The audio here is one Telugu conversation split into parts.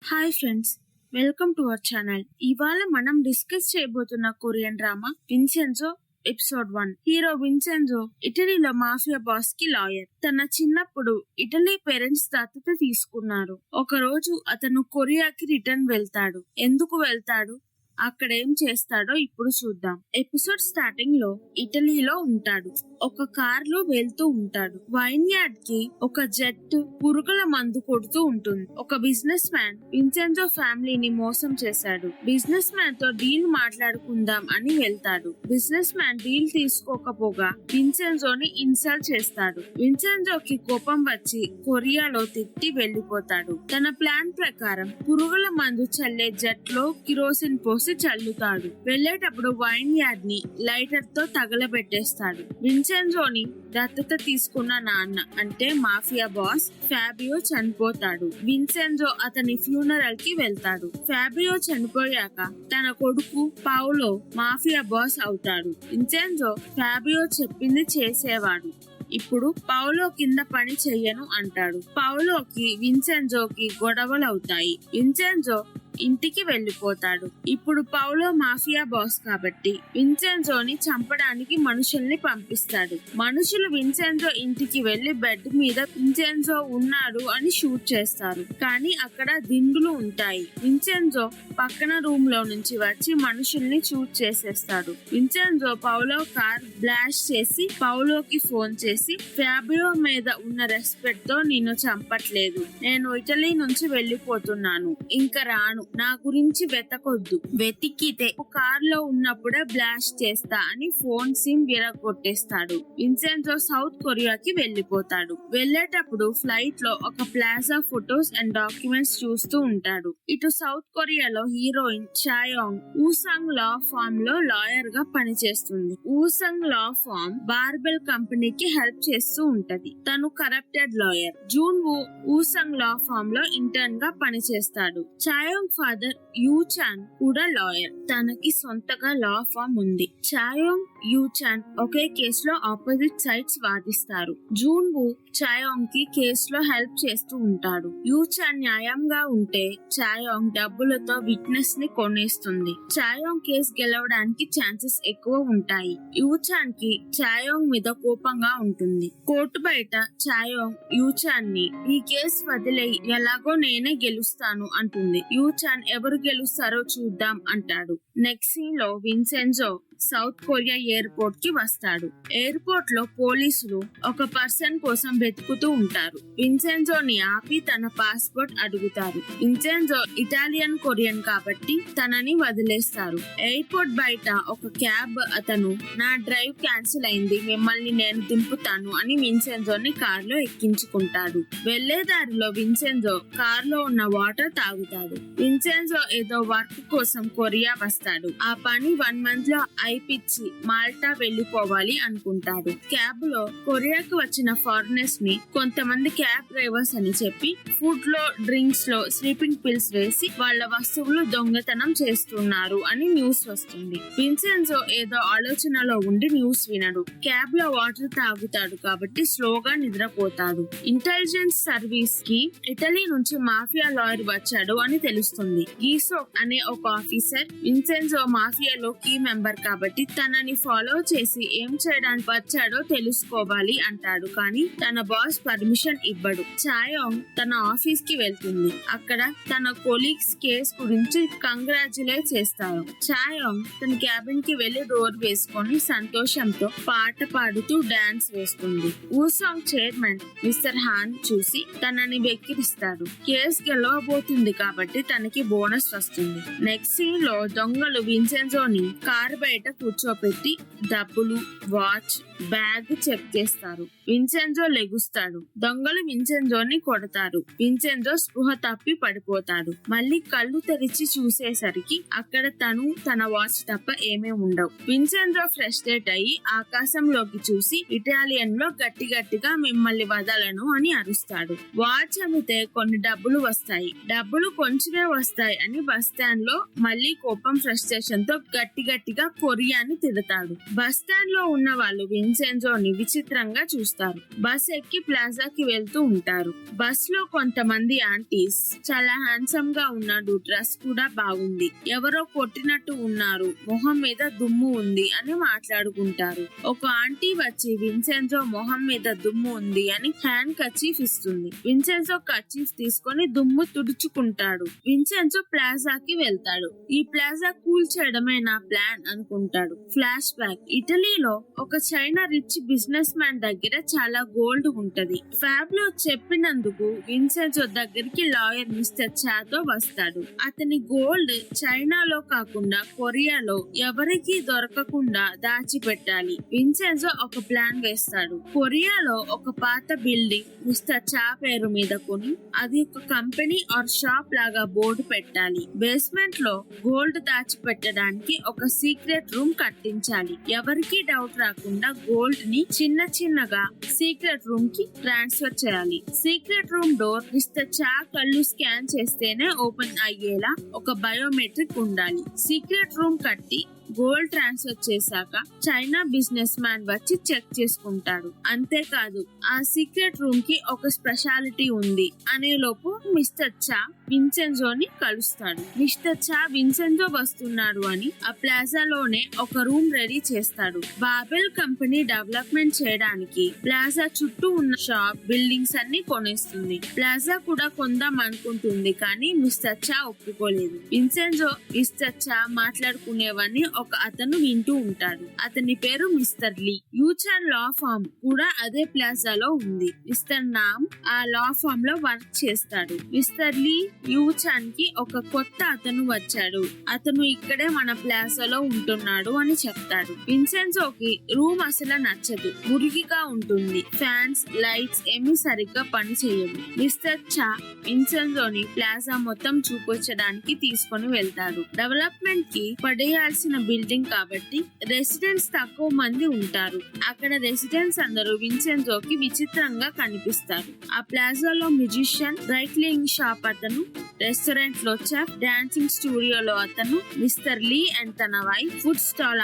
Hi friends, welcome to our channel. ఇవాళ మనం డిస్కస్ చేయబోతున్న Korean drama Vincenzo episode 1. Hero Vincenzo ఇటలీలో మాఫియా బాస్ కి లాయర్. తన చిన్నప్పుడు ఇటలీ పేరెంట్స్ దత్తత తీసుకున్నారు. ఒక రోజు అతను కొరియాకి రిటర్న్ వెళ్తాడు. ఎందుకు వెళ్తాడు, అక్కడ ఏం చేస్తాడో ఇప్పుడు చూద్దాం. ఎపిసోడ్ స్టార్టింగ్ లో ఇటలీలో ఉంటాడు. ఒక కార్ లో వెళ్తూ ఉంటాడు. వైన్ యార్డ్ కి ఒక జెట్ పురుగుల మందు కొడుతూ ఉంటుంది. ఒక బిజినెస్ మ్యాన్ విన్సెన్జో ఫ్యామిలీని మోసం చేశాడు. బిజినెస్ మ్యాన్ తో డీల్ మాట్లాడుకుందాం అని వెళ్తాడు. బిజినెస్ మ్యాన్ డీల్ తీసుకోకపోగా విన్సెన్జోని ఇన్సల్ట్ చేస్తాడు. విన్సెన్జోకి కోపం వచ్చి కొరియాలో తిట్టి వెళ్లిపోతాడు. తన ప్లాన్ ప్రకారం పురుగుల మందు చల్లే జెట్ లో కిరోసిన్ పోసి చల్లుతాడు. వెళ్లేటప్పుడు వైన్ యార్డ్ ని లైటర్ తో తగలబెట్టేస్తాడు. విన్సెన్జోని దత్తత తీసుకున్న నాన్న అంటే మాఫియా బాస్ ఫాబియో చనిపోతాడు. విన్సెన్జో అతని ఫ్యూనరల్ కి వెళ్తాడు. ఫాబియో చనిపోయాక తన కొడుకు పౌలో మాఫియా బాస్ అవుతాడు. విన్సెన్జో ఫాబియో చెప్పింది చేసేవాడు. ఇప్పుడు పౌలో కింద పని చెయ్యను అంటాడు. పౌలోకి విన్సెన్జోకి గొడవలవుతాయి. విన్సెన్జో ఇంటికి వెళ్లిపోతాడు. ఇప్పుడు పౌలో మాఫియా బాస్ కాబట్టి విన్సెన్జోని చంపడానికి మనుషుల్ని పంపిస్తాడు. మనుషులు విన్సెన్జో ఇంటికి వెళ్లి బెడ్ మీద విన్సెన్జో ఉన్నాడు అని షూట్ చేస్తారు. కానీ అక్కడ దిండులు ఉంటాయి. విన్సెన్జో పక్కన రూమ్ లో నుంచి వచ్చి మనుషుల్ని షూట్ చేసేస్తాడు. విన్సెన్జో పౌలో కార్ బ్లాస్ట్ చేసి పౌలోకి ఫోన్ చేసి, ఫాబియో మీద ఉన్న రెస్పెక్ట్ తో నిన్ను చంపట్లేదు, నేను ఇటలీ నుంచి వెళ్లిపోతున్నాను, ఇంకా రాను, నా గురించి వెతకొద్దు, వెతికితే కార్ లో ఉన్నప్పుడే బ్లాస్ట్ చేస్తా అని ఫోన్ సిమ్ విరగొట్టేస్తాడు. విన్సెన్జో సౌత్ కొరియాకి వెళ్లిపోతాడు. వెళ్లేటప్పుడు ఫ్లైట్ లో ఒక ప్లాజా ఫొటోస్ అండ్ డాక్యుమెంట్స్ చూస్తూ ఉంటాడు. ఇటు సౌత్ కొరియాలో హీరోయిన్ చాయోంగ్ ఊసాంగ్ లా ఫార్మ్ లో లాయర్ గా పనిచేస్తుంది. ఊసాంగ్ లా ఫార్మ్ బార్బెల్ కంపెనీకి హెల్ప్ చేస్తూ ఉంటది. తను కరప్టెడ్ లాయర్. జూన్ ఊసాంగ్ లా ఫార్మ్ లో ఇంటర్న్ గా పనిచేస్తాడు. చాయోంగ్ ఫాదర్ యూచాన్ కూడా లాయర్. తనకి సొంతగా లా ఫార్మ్ ఉంది. చాయోంగ్ యూచాన్ ఒకే కేసులో ఆపోజిట్ సైడ్స్ వాదిస్తారు. జూన్ వు చాయోంగ్ కి కేసులో హెల్ప్ చేస్తూ ఉంటాడు. యూచాన్ న్యాయంగా ఉంటే చాయోంగ్ డబ్బులతో విట్నెస్ ని కొనేస్తుంది. చాయోంగ్ కేసు గెలవడానికి ఛాన్సెస్ ఎక్కువ ఉంటాయి. యూచాన్ కి చాయోంగ్ మీద కోపంగా ఉంటుంది. కోర్టు బయట చాయోంగ్ యూచాన్ ని ఈ కేసు వదిలేయి, ఎలాగో నేనే గెలుస్తాను అంటుంది. యూచాన్ ఎవరు గెలుస్తారో చూద్దాం అంటాడు. నెక్స్ట్ సీన్ లో విన్సెన్జో సౌత్ కొరియా ఎయిర్పోర్ట్ కి వస్తాడు. ఎయిర్పోర్ట్ లో పోలీసులు ఒక పర్సన్ కోసం వెతుకుతూ ఉంటారు. విన్సెన్జోని ఆపి తన పాస్పోర్ట్ అడుగుతారు. విన్సెన్జో ఇటాలియన్ కొరియన్ కాబట్టి తనని వదిలేస్తారు. ఎయిర్పోర్ట్ బయట ఒక క్యాబ్ అతను, నా డ్రైవ్ క్యాన్సిల్ అయింది, మిమ్మల్ని నేను దింపుతాను అని విన్సెన్జోని కార్ లో ఎక్కించుకుంటాడు. వెళ్లే దారిలో విన్సెన్జో కార్ లో ఉన్న వాటర్ తాగుతాడు. విన్సెన్జో ఏదో వర్క్ కోసం కొరియా వస్తాడు. ఆ పని 1 month లో అయిపిచ్చి మాల్టా వెళ్లిపోవాలి అనుకుంటాడు. క్యాబ్ లో కొరియాకు వచ్చిన ఫారినర్స్ ని కొంతమంది క్యాబ్ డ్రైవర్స్ అని చెప్పి ఫుడ్ లో డ్రింక్స్ లో స్లీపింగ్ పిల్స్ వేసి వాళ్ళ వస్తువులు దొంగతనం చేస్తున్నారు అని న్యూస్ వస్తుంది. విన్సెన్జో ఏదో ఆలోచనలో ఉండి న్యూస్ వినడు. క్యాబ్ లో వాటర్ తాగుతాడు కాబట్టి స్లోగా నిద్రపోతాడు. ఇంటెలిజెన్స్ సర్వీస్ కి ఇటలీ నుంచి మాఫియా లాయర్ వచ్చాడు అని తెలుస్తుంది. గీసో అనే ఒక ఆఫీసర్ విన్సెన్జో మాఫియాలో కీ మెంబర్ కాబట్టి తనని ఫాలో చేసి ఏం చేయడానికి వచ్చాడో తెలుసుకోవాలి అంటాడు. కానీ తన బాస్ పర్మిషన్ ఇవ్వడు. చాయోంగ్ తన ఆఫీస్ కి వెళ్తుంది. అక్కడ తన కొలీగ్స్ కేస్ గురించి కంగ్రాచులేట్ చేస్తారు. చాయోంగ్ తన క్యాబిన్ కి వెళ్లి డోర్ వేసుకొని సంతోషంతో పాట పాడుతూ డాన్స్ వేస్తుంది. ఊసాంగ్ చైర్మన్ మిస్టర్ హాన్ చూసి తనని వెక్కిరిస్తాడు. కేసు గెలవబోతుంది కాబట్టి తనకి బోనస్ వస్తుంది. నెక్స్ట్ సీన్ లో దొంగలు విన్సెన్జోని కారు బయట కూర్చోపెట్టి డబ్బులు, వాచ్, బ్యాగ్ చెక్ చేస్తారు. విన్సెన్జో లెగుస్తాడు. దొంగలు విన్సెన్జోని కొడతారు. విన్సెన్జో స్పృహ తప్పి పడిపోతాడు. మళ్ళీ కళ్ళు తెరిచి చూసేసరికి అక్కడ తన వాచ్ తప్ప ఏమీ ఉండవు. విన్సెన్జో ఫ్రస్ట్రేట్ అయ్యి ఆకాశంలోకి చూసి ఇటాలియన్ లో గట్టిగా మిమ్మల్ని వదలను అని అరుస్తాడు. వాచ్ అమ్మితే కొన్ని డబ్బులు వస్తాయి, డబ్బులు కొంచెమే వస్తాయి అని బస్ స్టాండ్ లో మళ్ళీ కోపం ఫ్రస్ట్రేషన్ తో గట్టిగా కొరియాని తిడతాడు. బస్ స్టాండ్ లో ఉన్న వాళ్ళు విన్సెంజోని విచిత్రంగా చూస్తారు. బస్ ఎక్కి ప్లాజాకి వెళ్తూ ఉంటారు. బస్ లో కొంతమంది ఆంటీస్ చాలా హ్యాండ్సమ్ గా ఉన్నాడు, డ్రెస్ కూడా బాగుంది, ఎవరో కొట్టినట్టు ఉన్నారు, మొహం మీద దుమ్ము ఉంది అని మాట్లాడుకుంటారు. ఒక ఆంటీ వచ్చి విన్సెంజో మొహం మీద దుమ్ము ఉంది అని హ్యాండ్ కర్చీఫ్ ఇస్తుంది. విన్సెంజో కర్చీఫ్ తీసుకొని దుమ్ము తుడుచుకుంటాడు. విన్సెంజో ప్లాజాకి వెళ్తాడు. ఈ ప్లాజా కూల్ చేయడమే నా ప్లాన్ అనుకుంటాడు. ఫ్లాష్ బ్యాక్, ఇటలీలో ఒక చైనా రిచ్ బిజినెస్ మ్యాన్ దగ్గర చాలా గోల్డ్ ఉంటది. ఫ్యాబ్ లో చెప్పినందుకు విన్సెంజో దగ్గరికి లాయర్ మిస్టర్ చాతో వస్తాడు. అతని గోల్డ్ చైనాలో కాకుండా కొరియాలో ఎవరికి దొరకకుండా దాచిపెట్టాలి. విన్సెంజో ఒక ప్లాన్ వేస్తాడు. కొరియాలో ఒక పాత బిల్డింగ్ మిస్టర్ చా పేరు మీద కొని అది ఒక కంపెనీ ఆర్ షాప్ లాగా బోర్డు పెట్టాలి. బేస్మెంట్ లో గోల్డ్ దాచిపెట్టడానికి ఒక సీక్రెట్ రూమ్ కట్టించాలి. ఎవరికి డౌట్ రాకుండా గోల్డ్ ని చిన్నగా సీక్రెట్ రూమ్ కి ట్రాన్స్ఫర్ చేయాలి. సీక్రెట్ రూమ్ డోర్ మిస్టర్ చా కళ్ళు స్కాన్ చేస్తేనే ఓపెన్ అయ్యేలా ఒక బయోమెట్రిక్ ఉండాలి. సీక్రెట్ రూమ్ కట్టి గోల్డ్ ట్రాన్స్ఫర్ చేశాక చైనా బిజినెస్ మ్యాన్ వచ్చి చెక్ చేసుకుంటాడు. అంతేకాదు ఆ సీక్రెట్ రూమ్ కి ఒక స్పెషాలిటీ ఉంది అనే లోపు మిస్టర్ చా విన్సెంజోని కలుస్తాడు. మిస్టర్ చా విన్సెంజో వస్తున్నాడు అని ఆ ప్లాజాలోనే ఒక రూమ్ రెడీ చేస్తాడు. బాబెల్ కంపెనీ డెవలప్మెంట్ చేయడానికి ప్లాజా చుట్టూ ఉన్న షాప్ బిల్డింగ్స్ అన్ని కొనేస్తుంది. ప్లాజా కూడా కొందాం అనుకుంటుంది కానీ మిస్టర్ చా ఒప్పుకోలేదు. విన్సెంజో మిస్టర్ చా మాట్లాడుకునేవన్నీ ఒక అతను వింటూ ఉంటాడు. అతని పేరు మిస్టర్ లీ. యూచాన్ లా ఫామ్ కూడా అదే ప్లాజాలో ఉంది. మిస్టర్ నామ్ ఆ లా ఫామ్ లో వర్క్ చేస్తాడు. మిస్టర్ లీ యూచాన్ కి ఒక కొత్త అతను వచ్చాడు, అతను ఇక్కడే మన ప్లాజాలో ఉంటున్నాడు అని చెప్తాడు. విన్సెంజోకి రూమ్ అసలు నచ్చదు, మురికిగా ఉంటుంది, ఫ్యాన్స్ లైట్స్ ఏమీ సరిగ్గా పని చేయవు. మిస్టర్ చా విన్సెంజోని ప్లాజా మొత్తం చూపించడానికి తీసుకొని వెళ్తాడు. డెవలప్మెంట్ కి పడేయాల్సిన బిల్డింగ్ కాబట్టి రెసిడెంట్స్ తక్కువ మంది ఉంటారు. అక్కడ రెసిడెంట్స్ అందరూ విన్సెంజోకి విచిత్రంగా కనిపిస్తారు. ఆ ప్లాజాలో మ్యూజిషియన్, డ్రై క్లీనింగ్ షాప్ అతను, రెస్టారెంట్ లో చెఫ్, డాన్సింగ్ స్టూడియోలో అతను, మిస్టర్ లీ అండ్ తన వైఫ్, ఫుడ్ స్టాల్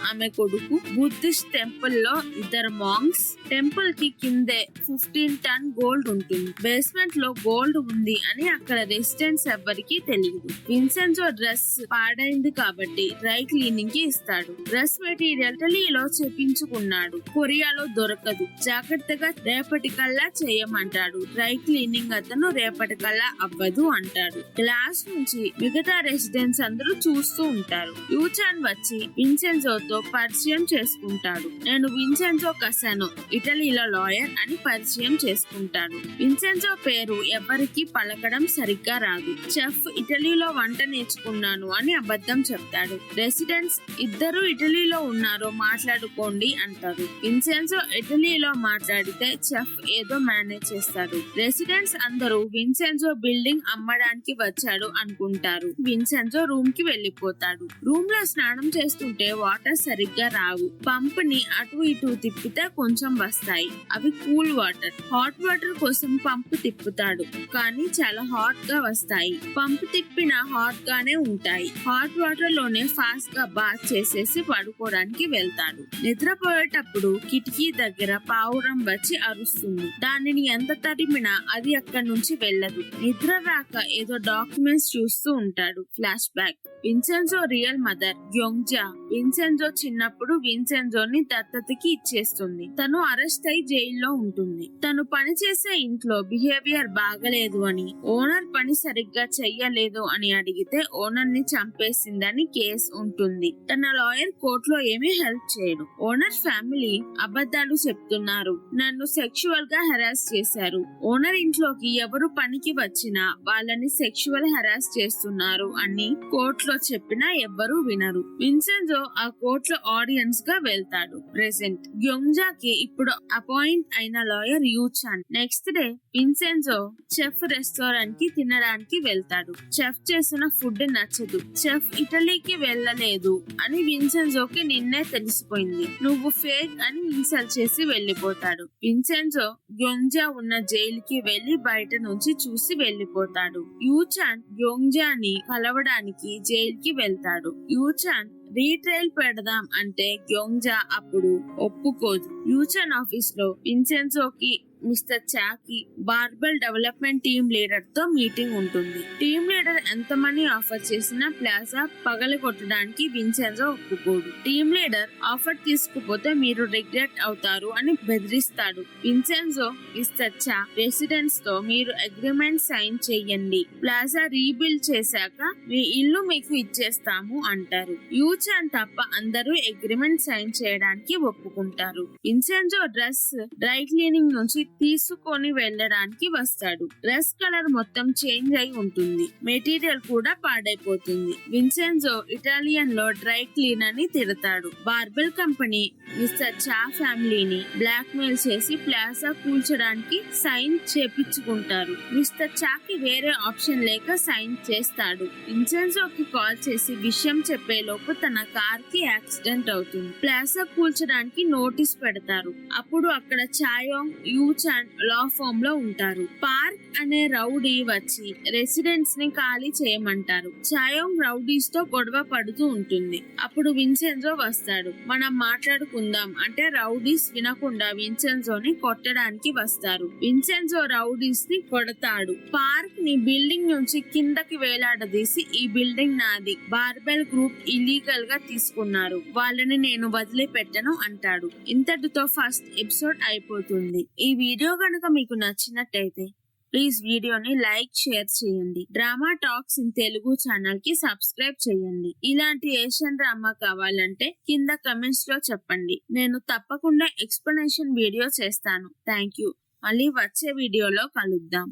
ఆమె కొడుకు, బుద్ధిస్ట్ టెంపుల్ లో ఇద్దరు మాంగ్స్. టెంపుల్ కి కిందే 15 టన్ గోల్డ్ ఉంటుంది. బేస్మెంట్ లో గోల్డ్ ఉంది అని అక్కడ రెసిడెంట్స్ ఎవ్వరికి తెలియదు. విన్సెంజో డ్రెస్ పాడైంది కాబట్టి డ్రై క్లీనింగ్ కి ఇస్తాడు. డ్రెస్ మెటీరియల్ ఇటలీలో చేపించుకున్నాడు, కొరియాలో దొరకదు, జాగ్రత్తగా రేపటికల్లా చేయమంటాడు. డ్రై క్లీనింగ్ అతను రేపటికల్లా అవ్వదు అంటాడు. గ్లాస్ నుంచి మిగతా రెసిడెంట్స్ అందరూ చూస్తూ ఉంటారు. యూచాన్ వచ్చి విన్సెంజోతో పరిచయం చేసుకుంటాడు. నేను విన్సెంజో కసానో, ఇటలీలో లాయర్ అని పరిచయం చేసుకుంటాడు. విన్సెంజో పేరు ఎవరికి పలకడం సరిగ్గా రాదు. చెఫ్, ఇటలీలో వంట నేర్చుకున్నాను అని అబద్ధం చెప్తాడు. రెసిడెంట్స్ ఇద్దరు ఇటలీలో ఉన్నారు, మాట్లాడుకోండి అంటారు. విన్సెంజో ఇటలీలో మాట్లాడితే చెఫ్ ఏదో మేనేజ్ చేస్తాడు. రెసిడెంట్స్ అందరూ విన్సెంజో బిల్డింగ్ అమ్మడానికి వచ్చాడు అనుకుంటారు. విన్సెంజో రూమ్ కి వెళ్లిపోతాడు. రూమ్ లో స్నానం చేస్తుంటే వాటర్ సరిగ్గా రావు. పంప్ ని అటు ఇటు తిప్పితే కొంచెం వస్తాయి, అవి కూల్ వాటర్. హాట్ వాటర్ కోసం పంప్ తిప్పుతాడు కానీ చాలా హాట్ గా వస్తాయి. పంప్ తిప్పిన హాట్ గానే ఉంటాయి. హాట్ వాటర్ లోనే ఫాస్ట్ గా బాత్ చేసేసి పడుకోవడానికి వెళ్తాడు. నిద్రపోయేటప్పుడు కిటికీ దగ్గర పావురం వచ్చి అరుస్తుంది. దానిని ఎంత తరిమినా అది అక్కడి నుంచి వెళ్ళదు. నిద్ర రాక ఏదో డాక్యుమెంట్స్ చూస్తూ ఉంటాడు. Flashback, Vincenzo real mother Gyeongja Vincenzo చిన్నప్పుడు విన్సెంజోని దత్తతకి ఇచ్చేస్తుంది. తను అరెస్ట్ అయి జైల్లో ఉంటుంది. తను పనిచేసే ఇంట్లో బిహేవియర్ బాగలేదు అని, ఓనర్ పని సరిగ్గా చెయ్యలేదు అని అడిగితే ఓనర్ ని చంపేసిందని కేసు ఉంటుంది. తన లాయర్ కోర్టులో ఏమీ హెల్ప్ చేయడు. ఓనర్ ఫ్యామిలీ అబద్ధాలు చెప్తున్నారు, నన్ను సెక్షువల్ గా హెరాస్ చేశారు, ఓనర్ ఇంట్లోకి ఎవరు పనికి వచ్చినా వాళ్ళని సెక్షువల్ హెరాస్ చేస్తున్నారు అని కోర్టులో చెప్పినా ఎవ్వరూ వినరు. విన్సెంజో ఆ కోర్టులో ఆడియన్స్ గా వెళ్తాడు. ప్రెసెంట్ గ్యోంగ్జాకి ఇప్పుడు అపాయింట్ అయిన lawyer Yoochan. Next day Vincenzo chef restaurant కి తినడానికి వెళ్తాడు. చెఫ్ చేసిన ఫుడ్ నచ్చదు. చెఫ్ ఇటలీకి వెళ్ళలేదు అని విన్సెన్జోకి నిన్నే తెలిసిపోయింది. నువ్వు ఫేక్ అని ఇన్సల్ట్ చేసి వెళ్లిపోతాడు. విన్సెన్జో గ్యోంగ్జా ఉన్న జైలుకి వెళ్లి బయట నుంచి చూసి వెళ్లిపోతాడు. యూచాన్ గ్యోంగ్జాని కలవడానికి జైలుకి వెళ్తాడు. యూచాన్ రీట్రైల్ పెడదాం అంటే గ్యోంగ్జా అప్పుడు ఒప్పుకోదు. యూచాన్ ఆఫీస్ లో విన్సెన్జోకి mister Cha Babel development team leader తో మీటింగ్ ఉంటుంది. టీమ్ లీడర్ ఎంత మనీ ఆఫర్ చేసినా ప్లాజా పగలగొట్టడానికి విన్సెన్జో ఒప్పుకోడు. టీమ్ లీడర్ ఆఫర్ తీసుకుపోతే మీరు రిగ్రెట్ అవుతారు అని బెదిరిస్తాడు. విన్సెన్జో మిస్టర్ చా రెసిడెంట్స్ తో మీరు అగ్రిమెంట్ సైన్ చెయ్యండి, ప్లాజా రీబిల్డ్ చేశాక మీ ఇల్లు మీకు ఇచ్చేస్తాము అంటారు. యూచాన్ తప్ప అందరూ అగ్రిమెంట్ సైన్ చేయడానికి ఒప్పుకుంటారు. విన్సెన్జో డ్రెస్ డ్రై క్లీనింగ్ నుంచి తీసుకొని వెళ్ళడానికి వస్తాడు. డ్రెస్ కలర్ మొత్తం చేంజ్ అయి ఉంటుంది. మెటీరియల్ కూడా పాడైపోతుంది. విన్సెన్జో ఇటాలియన్ లో డ్రై క్లీన్ అని తిడతాడు. బార్బెల్ కంపెనీ మిస్టర్ చా ఫ్యామిలీని బ్లాక్ మెయిల్ చేసి ప్లాజా కూల్చడానికి సైన్ చేపించుకుంటారు. మిస్టర్ చాకి వేరే ఆప్షన్ లేక సైన్ చేస్తాడు. విన్సెన్జోకి కాల్ చేసి విషయం చెప్పే లోపు తన కార్ కి యాక్సిడెంట్ అవుతుంది. ప్లాజా కూల్చడానికి నోటీస్ పెడతారు. అప్పుడు అక్కడ చాయోంగ్ యూచాన్ లా ఫామ్ లో ఉంటారు. పార్క్ అనే రౌడీ వచ్చి రెసిడెంట్స్ ని ఖాళీ చేయమంటారు. చాయోంగ్ రౌడీస్ తో గొడవ పడుతూ ఉంటుంది. అప్పుడు విన్సెన్జో వస్తాడు. మనం మాట్లాడుకుందాం అంటే రౌడీస్ వినకుండా విన్సెన్జోని కొట్టడానికి వస్తారు. విన్సెన్జో రౌడీస్ ని కొడతాడు. పార్క్ ని బిల్డింగ్ నుంచి కిందకి వేలాడదీసి ఈ బిల్డింగ్ నాది, బార్బెల్ గ్రూప్ ఇల్లీగల్ గా తీసుకున్నారు, వాళ్ళని నేను వదిలిపెట్టను అంటాడు. ఇంతటితో ఫస్ట్ ఎపిసోడ్ అయిపోతుంది. ఈ వీడియో కనుక మీకు నచ్చినట్టయితే ప్లీజ్ వీడియోని లైక్, షేర్ చేయండి. Drama talks in Telugu channel కి సబ్స్క్రైబ్ చేయండి. ఇలాంటి ఏషియన్ డ్రామా కావాలంటే కింద కమెంట్స్ లో చెప్పండి. నేను తప్పకుండా ఎక్స్ప్లనేషన్ వీడియో చేస్తాను. Thank you. మళ్ళీ వచ్చే వీడియోలో కలుద్దాం.